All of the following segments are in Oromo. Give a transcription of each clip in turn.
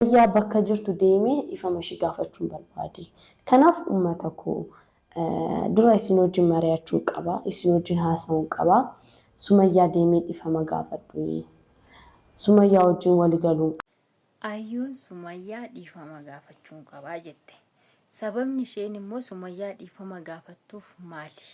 yaa bakka jirtu deemee ifama ishii gaafachuun barbaade. Kanaaf uummata koo dura isin wajjin mari'achuu qaba, isin wajjin haasa'uu qaba. Sumayyaa deemee ifama gaafadhu. Sumayyaa wajjin walii galuu. Ayyuun Sumayyaa dhiifama gaafachuu qabaa jette. Sababni isheen immoo Sumayyaa dhiifama gaafattuuf maali?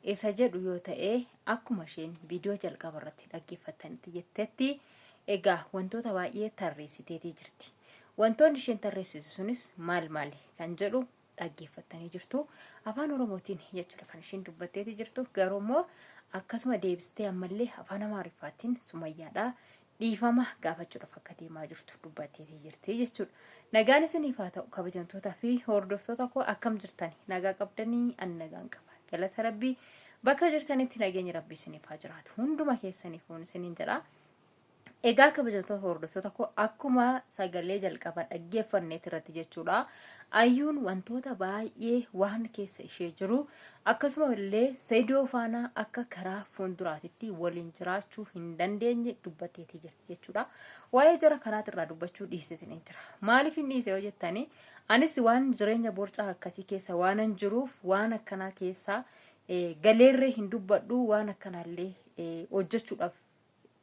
Isa jedhu yoo ta'e akkuma isheen viidiyoo jalqaba irratti dhaggeeffattanitti jettetti egaa wantoota baay'ee tarreessiteetii jirti. Wantoonni isheen tarreessite sunis maal maali kan jedhu dhaggeeffattanii jirtu. Afaan Oromootiin jechuudha kan isheen dubbatteetii jirtu. Garuu immoo akkasuma deebistee ammallee afaan Amaariffaatiin Sumayyaadhaa dhiifama gaafachuudhaaf akka deemaa jirtu dubbatteetii jirti jechuudha. Nagaan isiniif haa ta'u kabajamtootaa fi hordoftoota koo akkam jirtani? Nagaa qabdanii ani nagaan qaba. Galata Rabbii bakka jirtanitti nageenyi Rabbii isiniif haa jiraatu. Hunduma keessaniif isiniin jedha. Egaa kabajamtoota hordoftoota koo akkuma sagalee jalqaba dhaggeeffanneet irratti jechuudha. Ayyuun wantoota baay'ee waan keessa ishee jiru akkasuma illee Saidoo faana akka karaa fuulduraatitti waliin jiraachuu hin dandeenye dubbatteetii jirti jechuudha. Waa'ee jara kanaatirraa dubbachuu dhiiseetiin hin jira. Maaliif hin dhiise yoo jettani anis waan jireenya borcaa akkasii keessa waanan jiruuf waan akkanaa keessa galeerree hin dubbadhu waan akkanaallee hojjechuudhaaf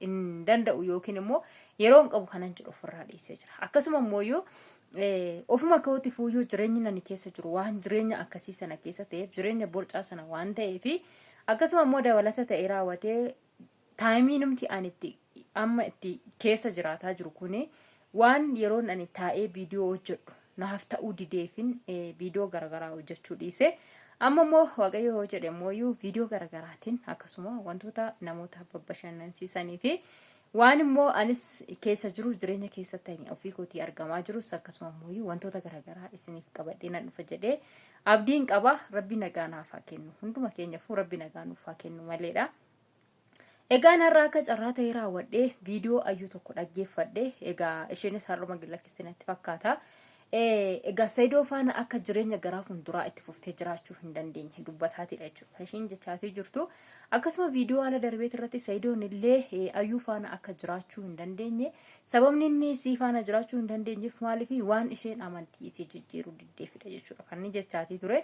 in danda'u yookiin immoo yeroo hin qabu kanan jedhu ofirraa dhiisee jira. Akkasuma immoo ofuma kootti fuuyyuu jireenyi nani keessa jiru waan jireenya akkasii sana keessa ta'eef jireenya borcaa sana waan ta'eef akkasuma immoo dabalata ta'e raawwatee taayimii namti ani amma itti keessa jiraataa jiru kuni waan yeroo ani taa'ee viidiyoo hojjedhu naaf ta'uu dideefin viidiyoo garagaraa hojjechuu dhiise. Amma immoo waaqayyo hoo jedhe immoo viidiyoo garagaraatiin akkasuma wantoota namoota bashannansiisanii fi waan immoo anis keessa jiru jireenya keessatti ofii kootii argamaa jirus akkasuma immoo wantoota garagaraa isiniif qabadhee nan dhufa jedhee abdiin qaba. Rabbi nagaa naaf haa kennu, hunduma keenyaafuu Rabbi nagaa nuuf haa kennu maleedha. Egaa narraa akka carraa ta'ee raawwadhee viidiyoo ayyuu tokko dhaggeeffadhee egaa isheenis har'uma gillakkistinatti fakkaata. Egaa Saidoo faana akka jireenya garaa fuulduraa itti fuftee jiraachuu hin dandeenye dubbataatidha jechuudha. Kan isheen jechaatii jirtu akkasuma viidiyoo haala darbeet irratti Saidoon illee ayyuu faana akka jiraachuu hin dandeenye sababni inni isii faana jiraachuu hin dandeenyeef maaliif waan isheen amantii isii jijjiiruu diddeefidha jechuudha kan inni jechaatii ture.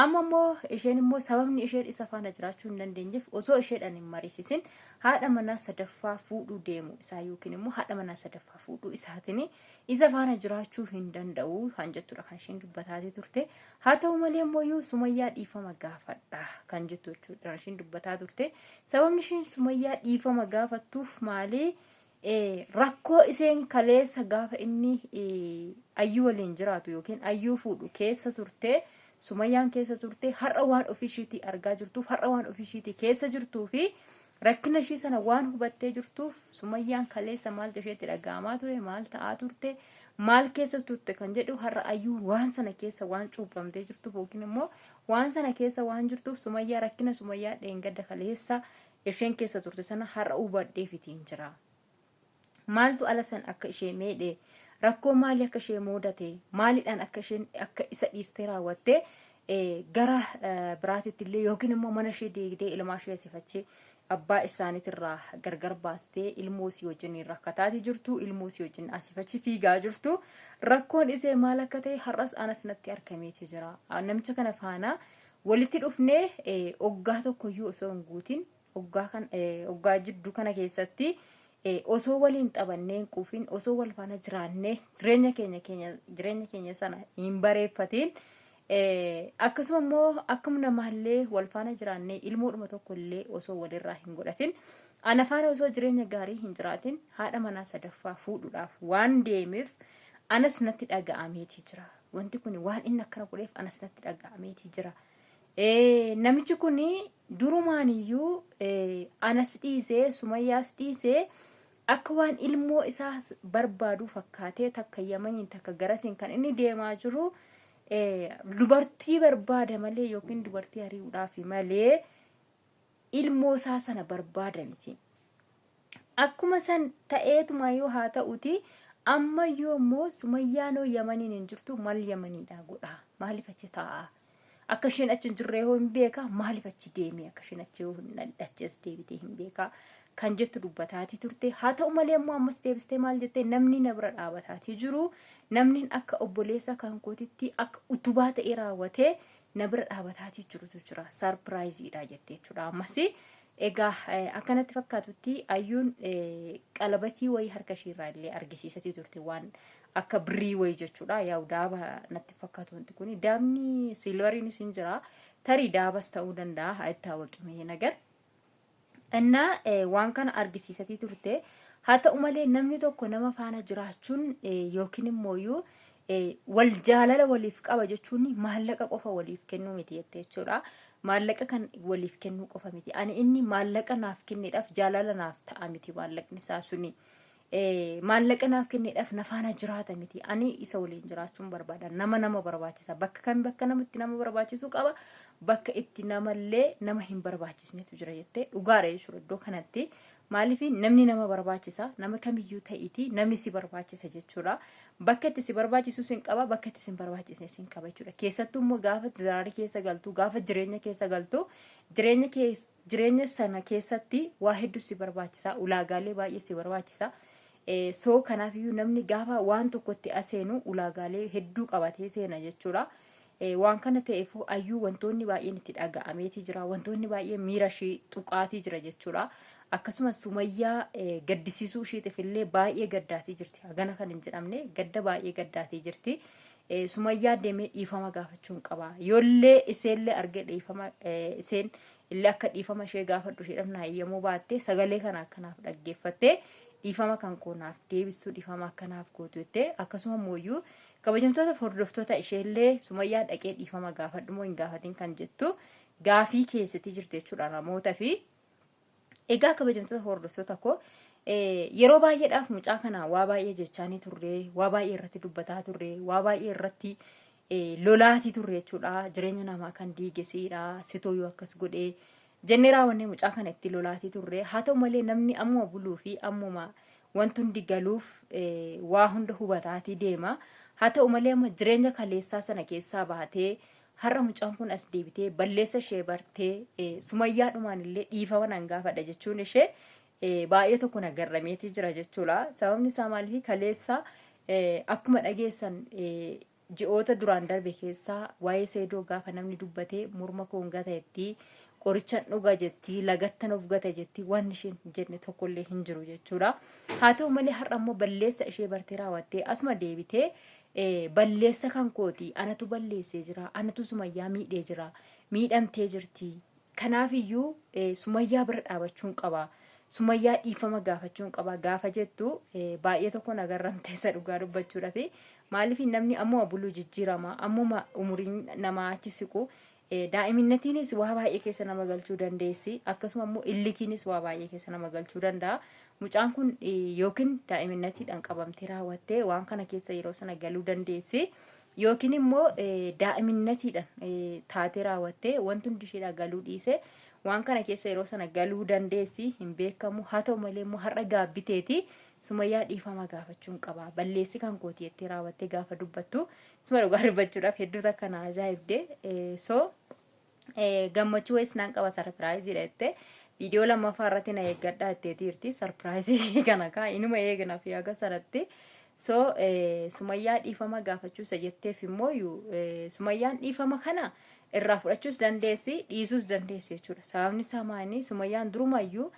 Amma immoo isheen immoo sababni isheen isa faana jiraachuu hin dandeenyeef osoo isheedhaan hin mariisisin haadha manaa sadaffaa fuudhuu deemu isaa yookiin immoo haadha manaa sadaffaa fuudhuu isaatiin isa faana jiraachuu hin danda'u kan jettudha kan isheen dubbataatii turte. Haa ta'u malee immoo Sumayyaa dhiifama gaafadha kan jettu jechuudha isheen dubbataa turte. Sababni isheen Sumayyaa dhiifama gaafattuuf maali? Rakkoo isheen kaleessa gaafa inni ayyuu waliin jiraatu yookiin ayyuu fuudhu keessa turte. Sumayyaan keessa turte har'a waan ofishiitii argaa jirtuuf har'a waan ofishiitii keessa jirtuu fi rakkina ishii sana waan hubattee jirtuuf Sumayyaan kaleessa maal isheetti dhaga'amaa ture maal ta'aa turte maal keessa turte kan jedhu har'a ayyuu waan sana keessa waan cuuphamtee jirtuuf yookiin immoo waan sana keessa waan jirtuuf Sumayyaa rakkina Sumayyaa dheengadda kaleessa isheen keessa turte sana har'a hubadhee fitiin jira. Maaltu ala san akka ishee meedhe rakkoo maali akka ishee muudate maaliidhaan akka isheen akka isa dhiistee raawwatte gara biraatitti illee yookiin immoo mana ishee deegdee ilmaa ishee asifachee abbaa isaaniitirraa gargar baastee ilmoo isii wajjin rakkataati jirtu ilmoo isii wajjin asifachi fiigaa jirtu rakkoon isee maal akka ta'e har'as anas natti argameeti jira. Namicha kana faana walitti dhufnee oggaa tokkoyyuu osoo hin guutin oggaa jidduu kana keessatti osoo waliin taphanneen quufin osoo wal faana jiraannee jireenya keenya sana hin bareeffatiin akkasuma immoo akkuma namaallee wal faana jiraannee ilmoodhuma tokko illee osoo walirraa hin godhatin ana faana osoo jireenya gaarii hin jiraatin haadha manaa sadaffaa fuudhuudhaaf waan deemeef anas natti dhaga'ameetii jira. Wanti kun waan inni akkana godheef anas natti dhaga'ameetii jira. Namichi kun durumaaniyyuu anas dhiisee Sumayyaas dhiisee akka waan ilmoo isaa barbaadu fakkaatee takka Yamaniin takka garasiin kan inni deemaa jiru dubartii barbaada malee yookiin dubartii ari'uudhaaf malee ilmoo isaa sana barbaada miti. Akkuma san ta'eetuma yoo haa ta'uti amma yoo immoo Sumayyaanoo Yamaniin hin jirtu maal Yamaniidhaa godha maaliif achi taa'a? Akka isheen achi hin jirre hoo hin beeka maaliif achi deemee akka isheen achi hin dhaches deebitee hin beeka. kan jettu dubbataatii turte. Haa ta'u malee immoo ammas deebistee maal jettee namni na bira dhaabataatii jiru namni akka obboleessa kan kootitti akka utubaa ta'e raawwatee na bira dhaabataatii jirutu jira. Sarpiraayiziidha jettee jechuudha. Ammas egaa akkanatti fakkaatutti ayyuun qalabatii wayii harka isheerraa illee argisiisatii turte waan akka birrii wayii jechuudha. Yaa'u daaba natti fakkaatu wanti kun daabni silvariinis hin jira. Tarii daabas ta'uu danda'a haa itti hawwaqimee nagar. Innaa waan kana argisiisatii turte. Haa ta'u malee namni tokko nama faana jiraachuun yookiin immoo wal jaalala waliif qaba jechuun maallaqa qofa waliif kennuu miti jechuudha. Maallaqa kan waliif kennuu qofa miti. Ani inni maallaqa naaf kenneedhaaf jaalala naaf ta'a miti maallaqni isaa suni. Maallaqa naaf kenneedhaaf na faana jiraata miti. Ani isa waliin jiraachuun barbaada. Nama barbaachisa. Bakka kam bakka namatti nama barbaachisu qaba. Bakka itti namallee nama hin barbaachisnetu jira jettee dhugaadha jechuudha iddoo kanatti. Maaliif namni nama barbaachisa. Nama kamiyyuu ta'iti namni si barbaachisa jechuudha. Bakka itti si barbaachisu sin qaba. Bakka itti sin barbaachisne sin qaba jechuudha. Keessattuu immoo gaafa daraarii keessa galtu, gaafa jireenya keessa galtu, jireenya sana keessatti waa hedduu si barbaachisa. Ulaagaalee baay'ee si barbaachisa. So kanaafiyyuu namni gaafa waan tokkotti aseenu ulaagaalee hedduu qabatee seena jechuudha. Waan kana ta'eef ayyuu wantoonni baay'een itti dhaga'ameetii jira. Wantoonni baay'een miira ishee tuqaatii jira jechuudha. Akkasumas Sumayyaa gaddisiisuu isheetiif illee baay'ee gaddaatii jirti. Hagana kan hin jedhamne gadda baay'ee gaddaatii jirti. Sumayyaa deemee dhiifama gaafachuun qaba. Yoollee iseellee argee dhiifama iseen illee akka dhiifama ishee gaafadhu ishee dhabnaa eeyyamuu baattee sagalee kana akkanaaf dhaggeeffattee dhiifama kan koonaaf deebisuu dhiifama akkanaaf gootu jettee akkasuma mooyyuu kabajamtoota hordoftoota isheellee Sumayyaa dhaqee dhiifama gaafadhu moo hin gaafatin kan jettu gaafii keessatti jirti jechuudha namoota fi egaa kabajamtoota hordoftoota koo yeroo baay'eedhaaf mucaa kana waa baay'ee jechaanii turre waa baay'ee irratti dubbataa turre waa baay'ee irratti lolaatii turre jechuudha jireenya namaa kan diigesiidha sitooyyuu akkas godhee jennee raawwannee mucaa kana itti lolaatii turre haa ta'u malee namni ammuma buluu fi ammuma wanti hundi galuuf waa hunda hubataatii deema haa ta'u malee amma jireenya kaleessaa sana keessaa baatee har'a mucaan kun as deebitee balleessa ishee bartee Sumayyaadhumaan illee dhiifama nan gaafadha jechuun ishee baay'ee tokko nagarrameetii jira jechuudha. Sababni isaa maaliif kaleessa akkuma dhageessan ji'oota duraan darbe keessaa waa'ee seedoo gaafa namni dubbatee morma koon gataetti qorichan dhuga jetti lagattan of gata jetti waan isheen jenne tokkollee hin jiru jechuudha. Haa ta'u malee har'a immoo balleessa ishee bartee raawwattee asuma deebitee balleessa kan kooti anatu balleessee jira anatu Sumayyaa miidhee jira miidhamtee jirti kanaafiyyuu Sumayyaa bira dhaabachuun qaba Sumayyaa dhiifama gaafachuun qaba gaafa jettu baay'ee tokko nagarramtee isa dhugaa dubbachuudhaaf maaliif namni ammuma buluu jijjiirama ammuma umuriin namaa achi siqu daa'iminatiinis waa baay'ee keessa nama galchuu dandeessi akkasuma immoo illikiinis waa baay'ee keessa nama galchuu danda'a. Mucaan kun yookiin daa'iminatiidhaan qabamtee raawwattee waan kana keessa yeroo sana galuu dandeessi yookiin immoo daa'iminatiidhaan taatee raawwattee wanti hundi isheedhaa galuu dhiise waan kana keessa yeroo sana galuu dandeessi hin beekamu haa ta'u malee immoo har'a gaabbiteeti Sumayyaa dhiifama gaafachuun qaba balleessi kan kooti jettee raawwattee gaafa dubbattu suma dhugaa dubbachuudhaaf hedduutu akka na ajaa'ibde so gammachuu wayis naan qaba sarpiraayiziidha jettee Video lammaffaa irratti na eeggadhaa jetteetii jirti. Sarpiraayizii kana kaa inuma eegna fi haga sanatti. So Sumayyaa dhiifama gaafachuu isa jetteef immoo Sumayyaan dhiifama kana irraa fudhachuus dandeessi dhiisuus dandeessi jechuudha. Sababni isaa maali Sumayyaan durumayyuu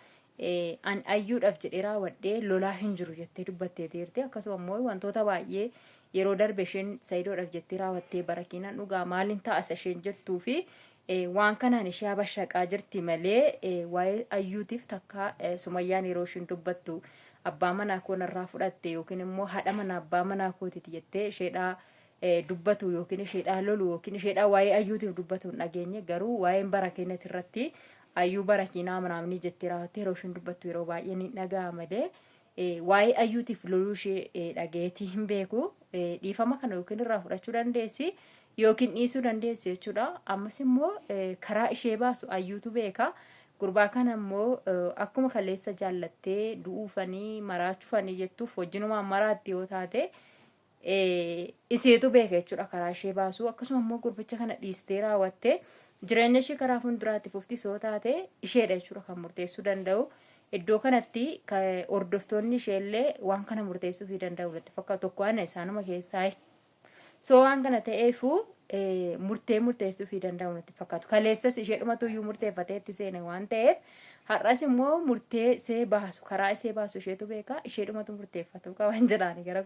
an ayyuudhaaf jedhee raawwadhee lolaa hin jiru jettee dubbatteetii jirti. Akkasuma immoo wantoota baay'ee yeroo darbe isheen Sayidoodhaaf jettee raawwattee barakiinaan dhugaa maaliin ta'a isheen jettuu fi waan kanaan ishee abashaqaa jirti malee waa'ee ayyuutiif takka Sumayyaan yeroo ishiin dubbattu abbaa manaa koo narraa fudhatte yookiin immoo haadha manaa abbaa manaa kootiti jettee isheedhaa dubbatu yookiin isheedhaa lolu yookiin isheedhaa waa'ee ayyuutiif dubbatu hin dhageenye garuu waa'een barakiinati irratti ayyuu barakiinaa manaamni jettee raawwatte yeroo ishiin dubbattu yeroo baay'ee ni dhaga'a malee waa'ee ayyuutiif loluu ishee dhageetii hin beeku dhiifama kana yookiin irraa fudhachuu dandeessi. Yookiin dhiisuu dandeessu jechuudha. Ammas immoo karaa ishee baasu ayyuutu beeka. Gurbaa kana immoo akkuma kaleessa jaallattee du'uufanii maraachuufanii jettuuf wajjinumaan maraatti yoo taate iseetu beeka jechuudha karaa ishee baasu. Akkasuma immoo gurbicha kana dhiistee raawwattee jireenya ishee karaa fuulduraatti fufti yoo taate isheedha jechuudha kan murteessuu danda'u. iddoo kanatti hordoftoonni isheellee waan kana murteessuu fi danda'u irratti fakkaatu tokko ana isaanuma keessaa so waan kana ta'eefu murteessuu fi danda'u irratti fakkaatu kaleessas isheedhumatu iyyuu murteeffatee itti seene waan ta'eef har'as immoo murtee see baasu karaa isee baasu isheetu beeka isheedhumatu murteeffatu qaban jedhaani gara